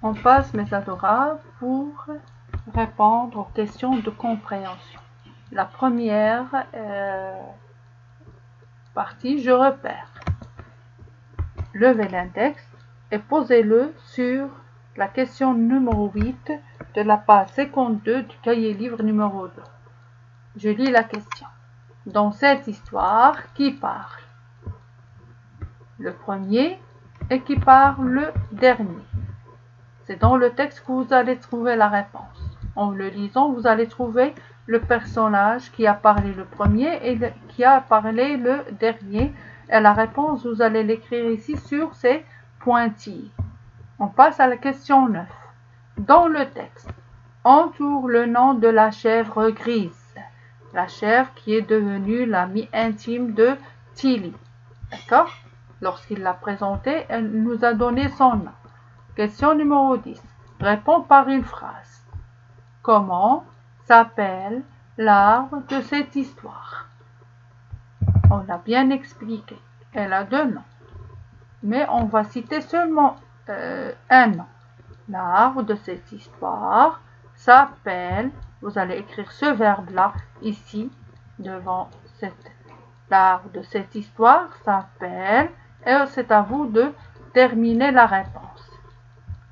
On passe, mes adorables, pour répondre aux questions de compréhension. La première partie, je repère. Levez l'index et posez-le sur la question numéro 8 de la page 52 du cahier livre numéro 2. Je lis la question. Dans cette histoire, qui parle? Le premier et qui parle le dernier. C'est dans le texte que vous allez trouver la réponse. En le lisant, vous allez trouver le personnage qui a parlé le premier et qui a parlé le dernier. Et la réponse, vous allez l'écrire ici sur ces pointillés. On passe à la question 9. Dans le texte, entoure le nom de la chèvre grise. La chèvre qui est devenue l'amie intime de Tilly. D'accord? Lorsqu'il l'a présentée, elle nous a donné son nom. Question numéro 10. Réponds par une phrase. Comment s'appelle l'arbre de cette histoire? On l'a bien expliqué. Elle a deux noms. Mais on va citer seulement un nom. L'arbre de cette histoire s'appelle, vous allez écrire ce verbe-là ici, devant l'arbre de cette histoire s'appelle, et c'est à vous de terminer la réponse.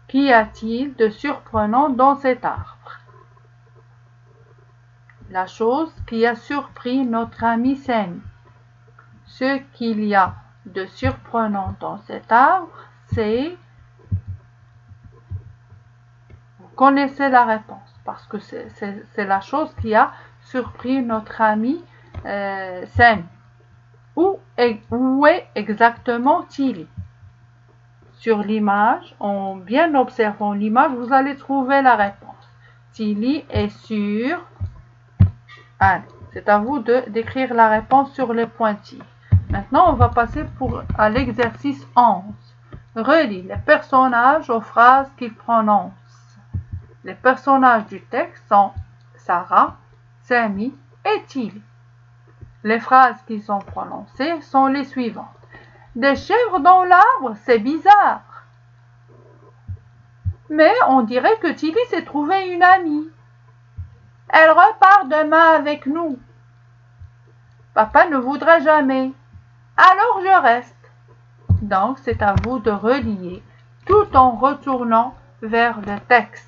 Qu'y a-t-il de surprenant dans cet arbre? La chose qui a surpris notre ami Sam. Ce qu'il y a de surprenant dans cet arbre, c'est... Vous connaissez la réponse, parce que c'est la chose qui a surpris notre ami Sam. Où est exactement Tilly? Sur l'image, en bien observant l'image, vous allez trouver la réponse. Tilly est sur... Allez, c'est à vous d'écrire la réponse sur les pointillés. Maintenant, on va passer à l'exercice 11. Relis les personnages aux phrases qu'ils prononcent. Les personnages du texte sont Sarah, Sammy et Tilly. Les phrases qu'ils ont prononcées sont les suivantes. Des chèvres dans l'arbre, c'est bizarre. Mais on dirait que Tilly s'est trouvé une amie. Elle repart demain avec nous. Papa ne voudrait jamais. Alors je reste. Donc c'est à vous de relier tout en retournant vers le texte.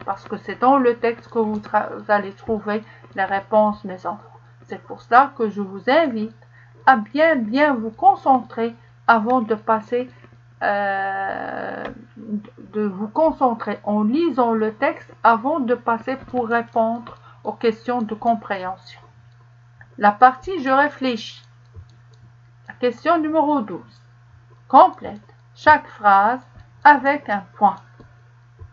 Parce que c'est dans le texte que vous allez trouver les réponses, mes enfants. C'est pour cela que je vous invite à bien vous concentrer avant de passer, de vous concentrer en lisant le texte avant de passer pour répondre aux questions de compréhension. La partie je réfléchis. La question numéro 12. Complète chaque phrase avec un point.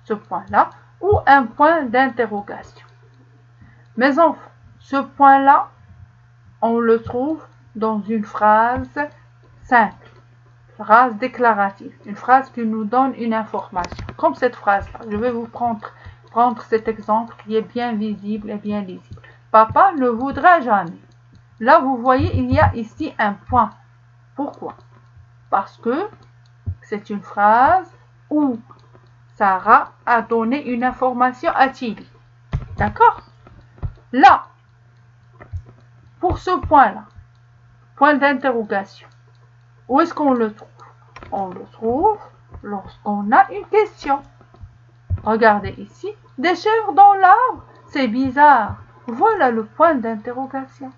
Ce point-là ou un point d'interrogation. Mes enfants, ce point-là, on le trouve dans une phrase simple, phrase déclarative, une phrase qui nous donne une information. Comme cette phrase-là, je vais vous prendre cet exemple qui est bien visible et bien lisible. Papa ne voudrait jamais. Là, vous voyez, il y a ici un point. Pourquoi? Parce que c'est une phrase où Sarah a donné une information à Tilly. D'accord? Là, pour ce point-là, point d'interrogation, où est-ce qu'on le trouve? On le trouve lorsqu'on a une question. Regardez ici, des chèvres dans l'arbre, c'est bizarre. Voilà le point d'interrogation.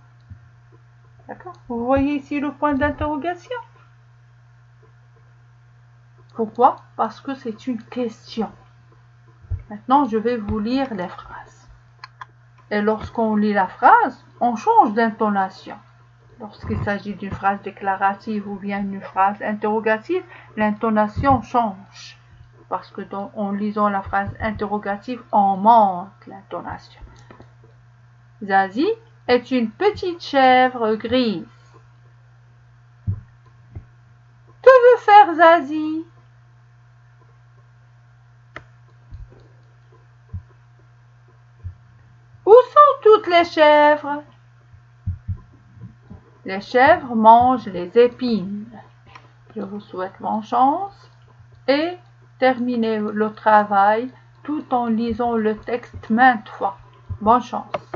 D'accord? Vous voyez ici le point d'interrogation? Pourquoi? Parce que c'est une question. Maintenant, je vais vous lire les phrases. Et lorsqu'on lit la phrase, on change d'intonation. Lorsqu'il s'agit d'une phrase déclarative ou bien d'une phrase interrogative, l'intonation change. Parce que en lisant la phrase interrogative, on monte l'intonation. Zazie est une petite chèvre grise. Que veut faire Zazie? Où sont toutes les chèvres? Les chèvres mangent les épines. Je vous souhaite bonne chance et terminer le travail tout en lisant le texte maintes fois. Bonne chance.